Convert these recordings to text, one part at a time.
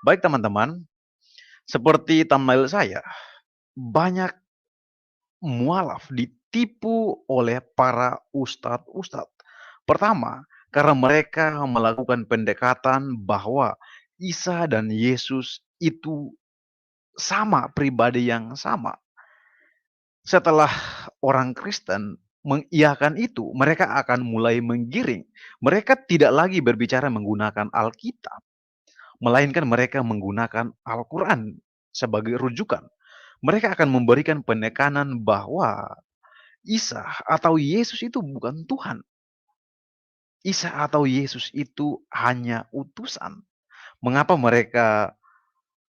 Baik teman-teman, seperti thumbnail saya, banyak mualaf ditipu oleh para ustadz-ustadz. Pertama, karena mereka melakukan pendekatan bahwa Isa dan Yesus itu sama, pribadi yang sama. Setelah orang Kristen mengiyakan itu, mereka akan mulai menggiring. Mereka tidak lagi berbicara menggunakan Alkitab, melainkan mereka menggunakan Al-Quran sebagai rujukan. Mereka akan memberikan penekanan bahwa Isa atau Yesus itu bukan Tuhan. Isa atau Yesus itu hanya utusan. Mengapa mereka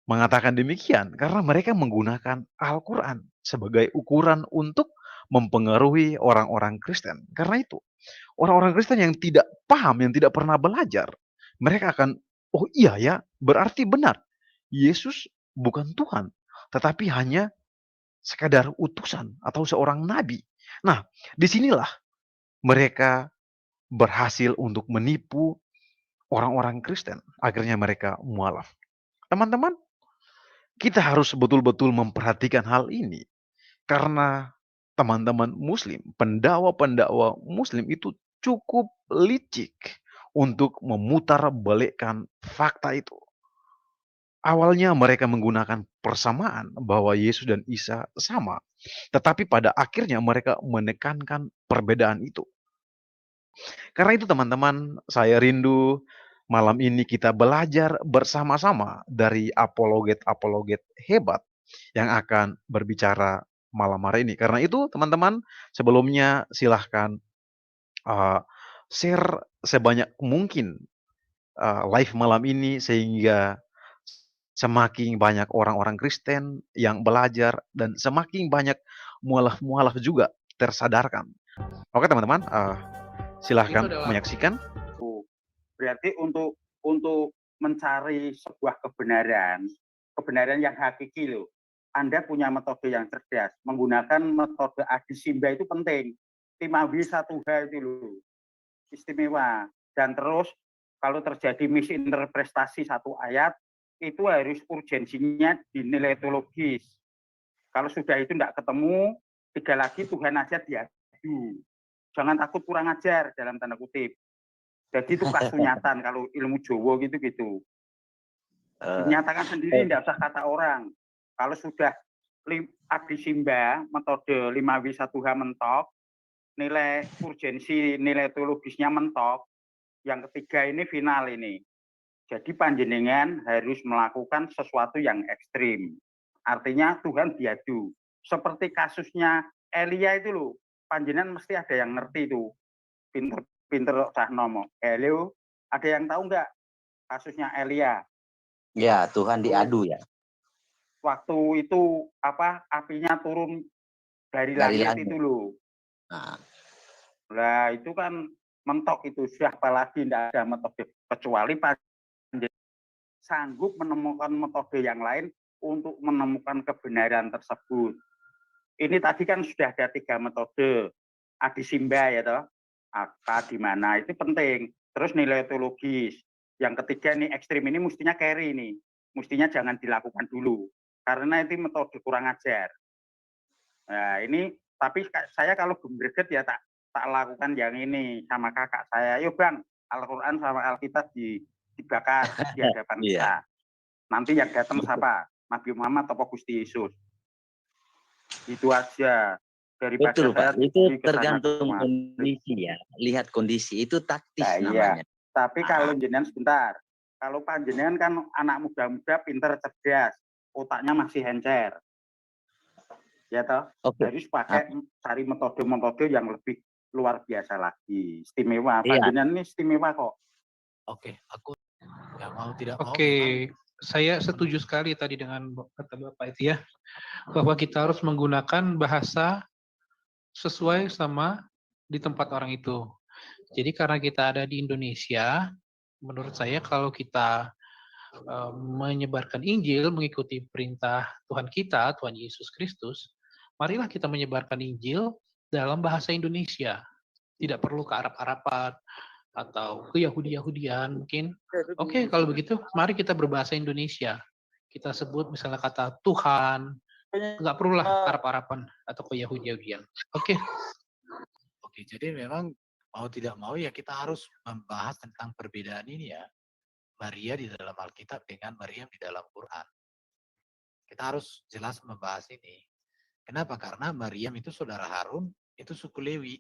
mengatakan demikian? Karena mereka menggunakan Al-Quran sebagai ukuran untuk mempengaruhi orang-orang Kristen. Karena itu, orang-orang Kristen yang tidak paham, yang tidak pernah belajar, mereka akan, oh iya ya, berarti benar. Yesus bukan Tuhan, tetapi hanya sekadar utusan atau seorang nabi. Nah, disinilah mereka berhasil untuk menipu orang-orang Kristen. Akhirnya mereka mualaf. Teman-teman, kita harus betul-betul memperhatikan hal ini. Karena teman-teman muslim, pendakwa-pendakwa muslim itu cukup licik untuk memutar balikkan fakta itu. Awalnya mereka menggunakan persamaan bahwa Yesus dan Isa sama. Tetapi pada akhirnya mereka menekankan perbedaan itu. Karena itu teman-teman, saya rindu malam ini kita belajar bersama-sama dari apologet-apologet hebat yang akan berbicara malam hari ini. Karena itu teman-teman, sebelumnya silahkan uh, share sebanyak mungkin live malam ini sehingga semakin banyak orang-orang Kristen yang belajar dan semakin banyak mualaf-mualaf juga tersadarkan. Oke teman-teman, silahkan menyaksikan. Berarti untuk mencari sebuah kebenaran yang hakiki loh. Anda punya metode yang cerdas, menggunakan metode adi simba itu penting. Timawi 1H itu loh, istimewa. Dan terus kalau terjadi misinterpretasi satu ayat, itu harus urgensinya dinilai teologis. Kalau sudah itu tidak ketemu, tiga lagi Tuhan aja diadu. Jangan takut kurang ajar dalam tanda kutip. Jadi itu kasunyatan kalau ilmu Jawa gitu-gitu. Dinyatakan sendiri, tidak usah kata orang. Kalau sudah adi simba, metode 5W1H mentok, nilai urgensi, nilai teologisnya mentok, yang ketiga ini final ini. Jadi panjenengan harus melakukan sesuatu yang ekstrim. Artinya Tuhan diadu. Seperti kasusnya Elia itu loh, panjenengan mesti ada yang ngerti itu. Pinter cah nomo. Halo, ada yang tahu nggak kasusnya Elia? Ya, Tuhan diadu ya. Waktu itu apinya turun dari langit itu loh. Nah, itu kan mentok itu. Siapa lagi tidak ada metode kecuali sanggup menemukan metode yang lain untuk menemukan kebenaran tersebut. Ini tadi kan sudah ada 3 metode. Adi simba ya toh. Apa di mana itu penting. Terus nilai teologis. Yang ketiga nih ekstrim ini mestinya carry nih. Mestinya jangan dilakukan dulu. Karena itu metode kurang ajar. Nah ini tapi saya kalau greget ya tak lakukan yang ini sama kakak saya. Yuk Bang, Al-Quran sama Alkitab dibakar di hadapan kita. Nanti yang datang siapa? Nabi Muhammad atau Gusti Yesus. Itu aja. Daripada betul saya Pak, itu tergantung kondisi ya. Lihat kondisi, itu taktis namanya. Iya. Tapi kalau jenengan sebentar, kalau panjenengan kan anak muda-muda pinter cerdas, otaknya masih encer. Ya toh, harus pakai cari metode-metode yang lebih luar biasa lagi, istimewa. Panjenengan ini istimewa kok. Oke, aku nggak mau tidak mau. Oke, saya setuju sekali tadi dengan kata Bapak itu ya, bahwa kita harus menggunakan bahasa sesuai sama di tempat orang itu. Jadi karena kita ada di Indonesia, menurut saya kalau kita menyebarkan Injil, mengikuti perintah Tuhan kita, Tuhan Yesus Kristus, marilah kita menyebarkan Injil dalam bahasa Indonesia. Tidak perlu ke Arab-Araban, atau ke-Yahudi-Yahudian mungkin. Oke, kalau begitu mari kita berbahasa Indonesia. Kita sebut misalnya kata Tuhan, nggak perulah Arab-Araban atau ke-Yahudi-Yahudian. Oke. Oke, jadi memang mau tidak mau ya kita harus membahas tentang perbedaan ini ya. Maria di dalam Alkitab dengan Maryam di dalam Quran. Kita harus jelas membahas ini. Kenapa? Karena Maryam itu saudara Harun, itu suku Lewi.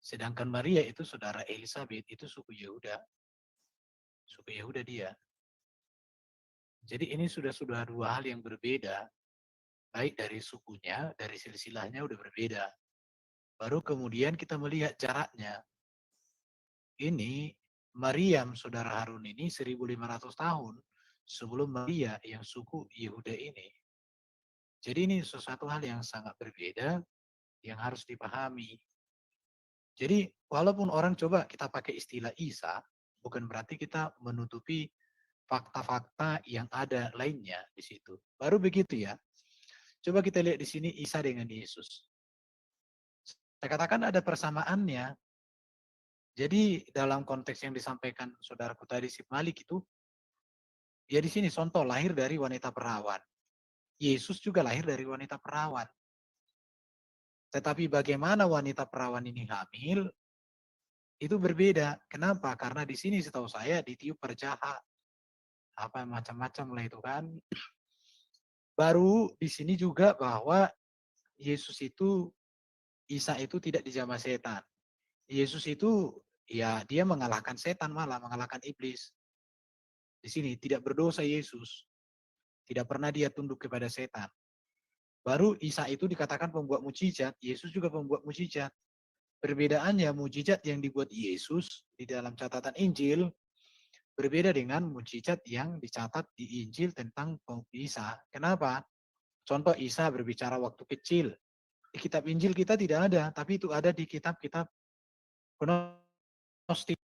Sedangkan Maria itu saudara Elizabeth, itu suku Yehuda. Suku Yehuda dia. Jadi ini sudah dua hal yang berbeda. Baik dari sukunya, dari silsilahnya udah berbeda. Baru kemudian kita melihat jaraknya. Ini Maryam saudara Harun ini 1500 tahun sebelum Maria yang suku Yehuda ini. Jadi ini sesuatu hal yang sangat berbeda yang harus dipahami. Jadi walaupun orang coba kita pakai istilah Isa, bukan berarti kita menutupi fakta-fakta yang ada lainnya di situ. Baru begitu ya. Coba kita lihat di sini Isa dengan Yesus. Saya katakan ada persamaannya. Jadi dalam konteks yang disampaikan saudaraku tadi Sip Malik itu, ya di sini contoh lahir dari wanita perawan. Yesus juga lahir dari wanita perawan. Tetapi bagaimana wanita perawan ini hamil, itu berbeda. Kenapa? Karena di sini setahu saya ditiup perjahat. Apa macam-macam lah itu kan. Baru di sini juga bahwa Yesus itu, Isa itu tidak dijamah setan. Yesus itu, ya dia mengalahkan setan malah, mengalahkan iblis. Di sini tidak berdosa Yesus. Tidak pernah dia tunduk kepada setan. Baru Isa itu dikatakan pembuat mujizat, Yesus juga pembuat mujizat. Perbedaannya mujizat yang dibuat Yesus di dalam catatan Injil berbeda dengan mujizat yang dicatat di Injil tentang Isa. Kenapa? Contoh Isa berbicara waktu kecil. Di kitab Injil kita tidak ada, tapi itu ada di kitab-kitab gnostik,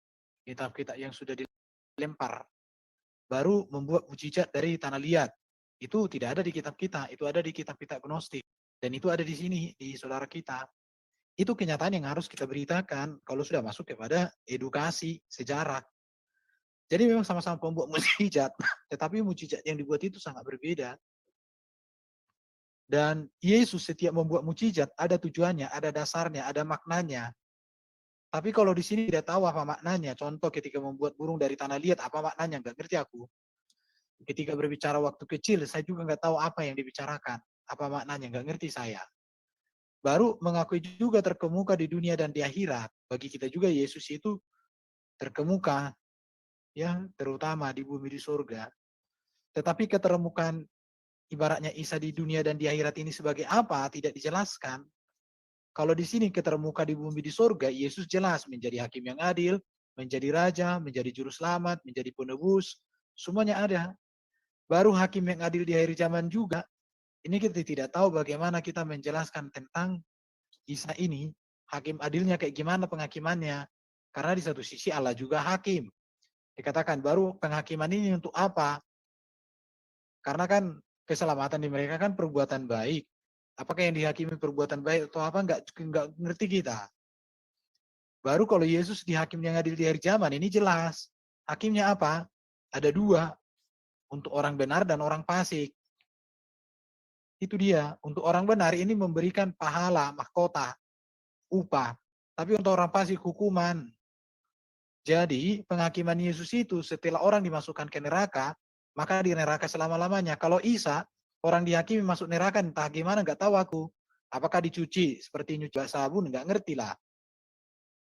kitab-kitab yang sudah dilempar. Baru membuat mujizat dari tanah liat. Itu tidak ada di kitab kita, itu ada di kitab-kitab gnostik. Dan itu ada di sini, di saudara kita. Itu kenyataan yang harus kita beritakan kalau sudah masuk kepada edukasi, sejarah. Jadi memang sama-sama pembuat mujizat, tetapi mujizat yang dibuat itu sangat berbeda. Dan Yesus setiap membuat mujizat, ada tujuannya, ada dasarnya, ada maknanya. Tapi kalau di sini tidak tahu apa maknanya, contoh ketika membuat burung dari tanah liat, apa maknanya, nggak ngerti aku. Ketika berbicara waktu kecil, saya juga nggak tahu apa yang dibicarakan. Apa maknanya, nggak ngerti saya. Baru mengakui juga terkemuka di dunia dan di akhirat. Bagi kita juga Yesus itu terkemuka, ya terutama di bumi di surga. Tetapi ketermukaan ibaratnya Isa di dunia dan di akhirat ini sebagai apa, tidak dijelaskan. Kalau di sini ketermuka di bumi di surga, Yesus jelas menjadi hakim yang adil, menjadi raja, menjadi juru selamat, menjadi penebus, semuanya ada. Baru hakim yang adil di akhir zaman juga. Ini kita tidak tahu bagaimana kita menjelaskan tentang Isa ini. Hakim adilnya kayak gimana penghakimannya. Karena di satu sisi Allah juga hakim. Dikatakan baru penghakiman ini untuk apa? Karena kan keselamatan di mereka kan perbuatan baik. Apakah yang dihakimi perbuatan baik atau apa? Enggak ngerti kita. Baru kalau Yesus dihakim yang adil di akhir zaman, ini jelas. Hakimnya apa? Ada dua. Untuk orang benar dan orang fasik. Itu dia. Untuk orang benar ini memberikan pahala, mahkota, upah. Tapi untuk orang fasik hukuman. Jadi penghakiman Yesus itu setelah orang dimasukkan ke neraka, maka di neraka selama-lamanya. Kalau Isa, orang dihakimi masuk neraka, entah gimana nggak tahu aku. Apakah dicuci seperti nyuci sabun, nggak ngerti lah.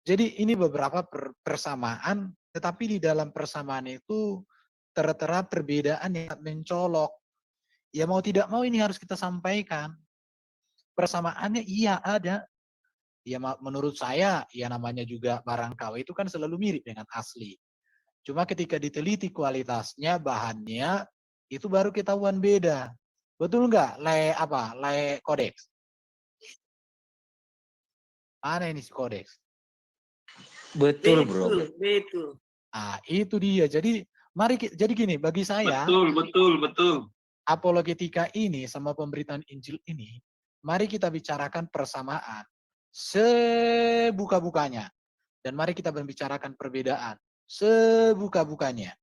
Jadi ini beberapa persamaan, tetapi di dalam persamaan itu tertera perbedaan yang mencolok. Ya mau tidak mau ini harus kita sampaikan. Persamaannya iya ada. Ya menurut saya, ya namanya juga barang KW itu kan selalu mirip dengan asli. Cuma ketika diteliti kualitasnya, bahannya, itu baru ketahuan beda. Betul nggak? Le kodeks. Mana ini si kodeks? Betul, bro. Betul. Ah, itu dia. Jadi jadi gini, bagi saya Betul. apologetika ini sama pemberitaan Injil ini, mari kita bicarakan persamaan sebuka-bukanya. Dan mari kita membicarakan perbedaan sebuka-bukanya.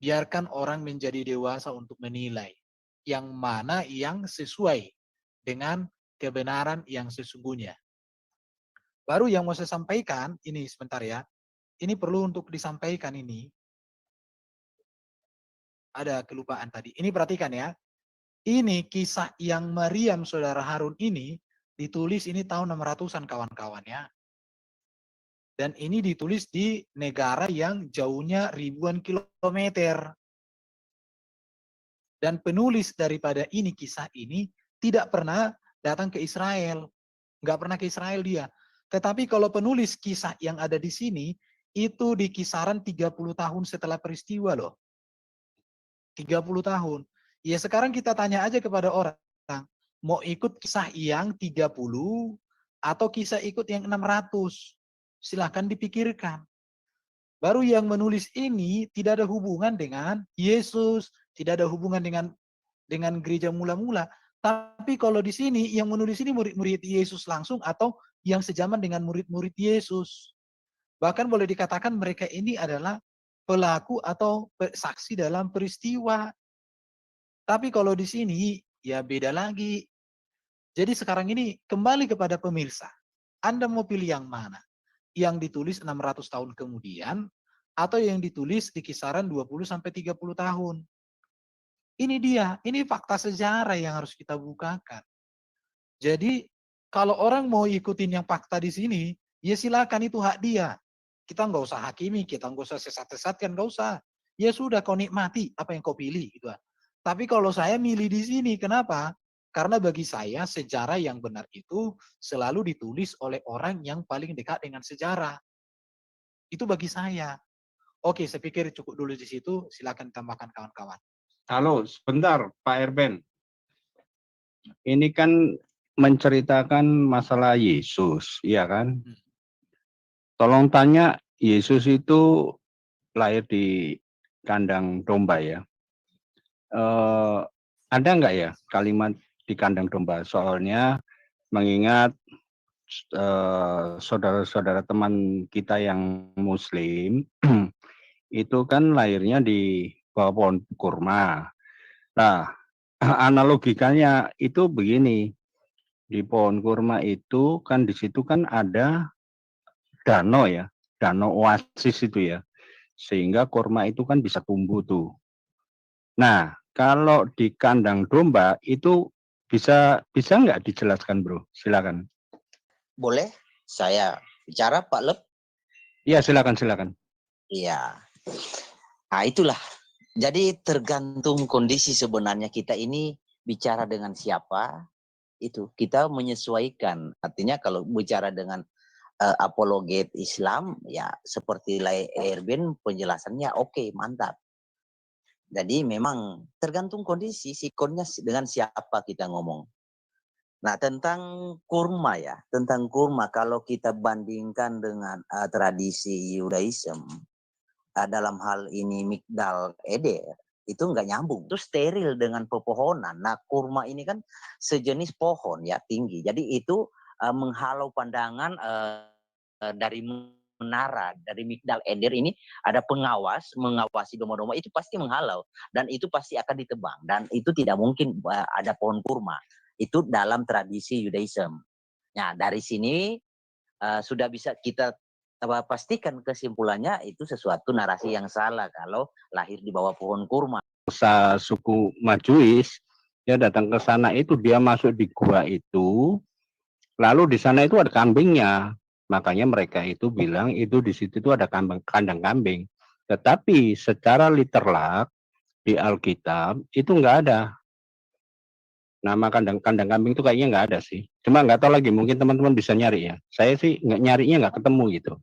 Biarkan orang menjadi dewasa untuk menilai yang mana yang sesuai dengan kebenaran yang sesungguhnya. Baru yang mau saya sampaikan, ini sebentar ya. Ini perlu untuk disampaikan ini. Ada kelupaan tadi. Ini perhatikan ya. Ini kisah yang Maryam saudara Harun ini ditulis ini tahun 600-an kawan-kawan ya. Dan ini ditulis di negara yang jauhnya ribuan kilometer. Dan penulis daripada ini kisah ini tidak pernah datang ke Israel. Nggak pernah ke Israel dia. Tetapi kalau penulis kisah yang ada di sini, itu di kisaran 30 tahun setelah peristiwa loh. 30 tahun. Ya sekarang kita tanya aja kepada orang, mau ikut kisah yang 30 atau kisah ikut yang 600? Silahkan dipikirkan. Baru yang menulis ini tidak ada hubungan dengan Yesus, tidak ada hubungan dengan gereja mula-mula. Tapi kalau di sini yang menulis ini murid-murid Yesus langsung atau yang sejaman dengan murid-murid Yesus. Bahkan boleh dikatakan mereka ini adalah pelaku atau saksi dalam peristiwa. Tapi kalau di sini ya beda lagi. Jadi sekarang ini kembali kepada pemirsa. Anda mau pilih yang mana? Yang ditulis 600 tahun kemudian atau yang ditulis di kisaran 20 sampai 30 tahun. Ini dia, ini fakta sejarah yang harus kita bukakan. Jadi kalau orang mau ikutin yang fakta di sini, ya silakan, itu hak dia. Kita nggak usah hakimi, kita nggak usah sesat-sesatkan, nggak usah. Ya sudah, kau nikmati apa yang kau pilih gitu. Tapi kalau saya milih di sini, kenapa? Karena bagi saya sejarah yang benar itu selalu ditulis oleh orang yang paling dekat dengan sejarah. Itu bagi saya. Oke, saya pikir cukup dulu di situ. Silakan tambahkan kawan-kawan. Halo, sebentar Pak Erben. Ini kan menceritakan masalah Yesus, iya kan? Tolong tanya, Yesus itu lahir di kandang domba ya? Ada nggak ya kalimat di kandang domba? Soalnya mengingat saudara-saudara teman kita yang Muslim itu kan lahirnya di bawah pohon kurma. Nah, analogikanya itu begini, di pohon kurma itu kan di situ kan ada danau ya, danau oasis itu ya, sehingga kurma itu kan bisa tumbuh tuh. Nah, kalau di kandang domba itu bisa nggak dijelaskan, Bro? Silakan. Boleh saya bicara, Pak Lep? Iya, silakan. Iya. Nah, itulah. Jadi tergantung kondisi sebenarnya kita ini bicara dengan siapa, itu kita menyesuaikan. Artinya kalau bicara dengan apologet Islam, ya seperti Erben penjelasannya oke, mantap. Jadi memang tergantung kondisi, sikonnya dengan siapa kita ngomong. Nah, tentang kurma ya, tentang kurma kalau kita bandingkan dengan tradisi Yudaism, dalam hal ini Migdal Eder, itu nggak nyambung. Itu steril dengan pepohonan. Nah, kurma ini kan sejenis pohon ya, tinggi. Jadi itu menghalau pandangan dari menara, dari Migdal Eder ini ada pengawas, mengawasi domba-domba, itu pasti menghalau. Dan itu pasti akan ditebang. Dan itu tidak mungkin ada pohon kurma. Itu dalam tradisi Yudaism. Nah, dari sini sudah bisa kita pastikan kesimpulannya itu sesuatu narasi yang salah kalau lahir di bawah pohon kurma. Suku Majuis, dia datang ke sana itu, dia masuk di gua itu, lalu di sana itu ada kambingnya. Makanya mereka itu bilang itu di situ itu ada kandang kambing. Tetapi secara literal di Alkitab itu nggak ada. Nama kandang kambing itu kayaknya nggak ada sih. Cuma nggak tahu lagi, mungkin teman-teman bisa nyari ya. Saya sih nyarinya nggak ketemu gitu.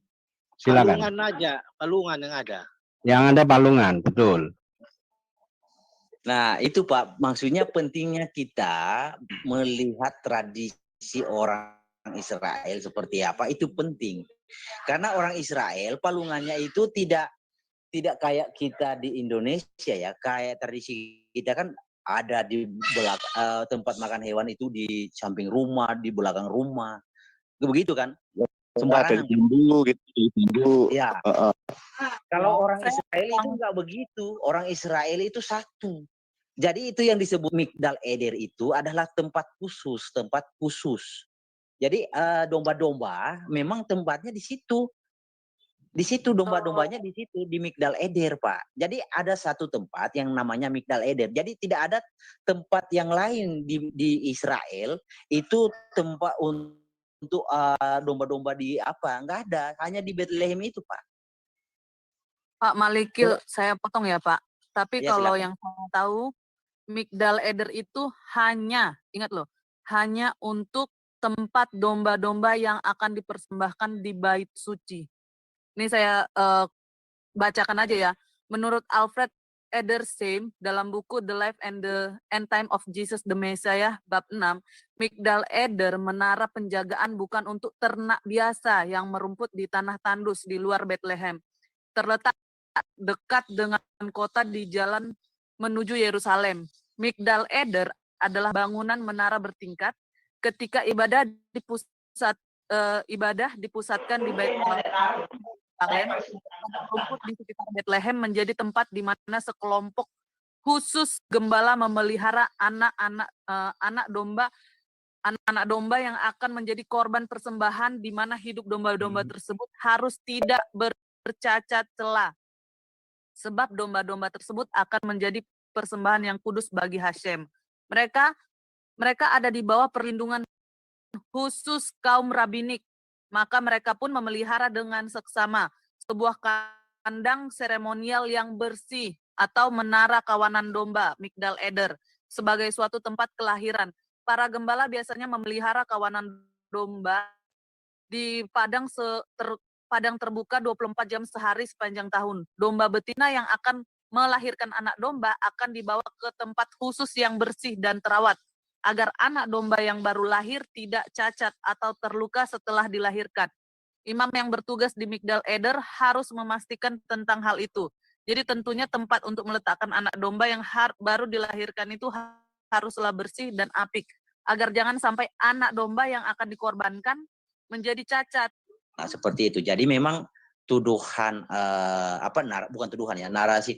Silakan. Palungan aja, palungan yang ada. Yang ada palungan, betul. Nah, itu Pak, maksudnya pentingnya kita melihat tradisi orang Israel seperti apa, itu penting. Karena orang Israel palungannya itu tidak kayak kita di Indonesia ya, kayak tradisi kita kan ada di tempat makan hewan itu di samping rumah, di belakang rumah. Begitu kan? sembarangan. bambu gitu, dari bambu. Ya, Heeh. kalau orang Saya Israel itu nggak begitu. Orang Israel itu satu. Jadi itu yang disebut Migdal Eder itu adalah tempat khusus, tempat khusus. Jadi domba-domba memang tempatnya di situ. Di situ domba-dombanya di situ di Migdal Eder, Pak. Jadi ada satu tempat yang namanya Migdal Eder. Jadi tidak ada tempat yang lain di Israel itu tempat untuk domba-domba di apa? Enggak ada, hanya di Bethlehem itu, Pak. Pak Malikil, saya potong ya Pak. Tapi Ya, kalau silakan. yang saya tahu, Migdal Eder itu hanya, ingat loh, hanya untuk tempat domba-domba yang akan dipersembahkan di bait suci. Ini saya bacakan aja ya. Menurut Alfred Edersheim dalam buku The Life and the End Time of Jesus the Messiah bab 6, Migdal Eder menara penjagaan bukan untuk ternak biasa yang merumput di tanah tandus di luar Bethlehem. Terletak dekat dengan kota di jalan menuju Yerusalem. Migdal Eder adalah bangunan menara bertingkat. Ketika ibadah dipusatkan di Bethlehem, rumput di sekitar Bethlehem menjadi tempat di mana sekelompok khusus gembala memelihara anak domba yang akan menjadi korban persembahan, di mana hidup domba-domba tersebut harus tidak bercacat celah. Sebab domba-domba tersebut akan menjadi persembahan yang kudus bagi Hashem. Mereka ada di bawah perlindungan khusus kaum rabbinik. Maka mereka pun memelihara dengan seksama sebuah kandang seremonial yang bersih atau menara kawanan domba, Migdal Eder, sebagai suatu tempat kelahiran. Para gembala biasanya memelihara kawanan domba di padang terbuka 24 jam sehari sepanjang tahun. Domba betina yang akan melahirkan anak domba akan dibawa ke tempat khusus yang bersih dan terawat, agar anak domba yang baru lahir tidak cacat atau terluka setelah dilahirkan. Imam yang bertugas di Migdal Eder harus memastikan tentang hal itu. Jadi tentunya tempat untuk meletakkan anak domba yang baru dilahirkan itu haruslah bersih dan apik, agar jangan sampai anak domba yang akan dikorbankan menjadi cacat. Nah, seperti itu. Jadi memang tuduhan bukan tuduhan ya, narasi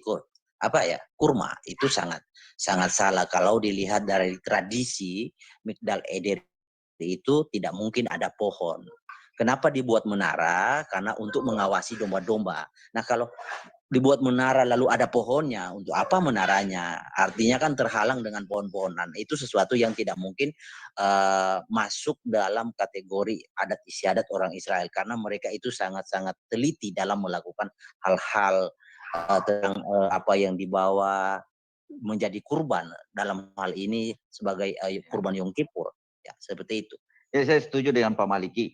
kurma itu sangat salah kalau dilihat dari tradisi Migdal Eder itu tidak mungkin ada pohon. Kenapa dibuat menara? Karena untuk mengawasi domba-domba. Nah, kalau dibuat menara lalu ada pohonnya, untuk apa menaranya? Artinya kan terhalang dengan pohon-pohonan. Itu sesuatu yang tidak mungkin masuk dalam kategori adat istiadat orang Israel, karena mereka itu sangat-sangat teliti dalam melakukan hal-hal tentang apa yang dibawa menjadi kurban, dalam hal ini sebagai kurban Yom Kippur. Ya, seperti itu. Ya, saya setuju dengan Pak Maliki.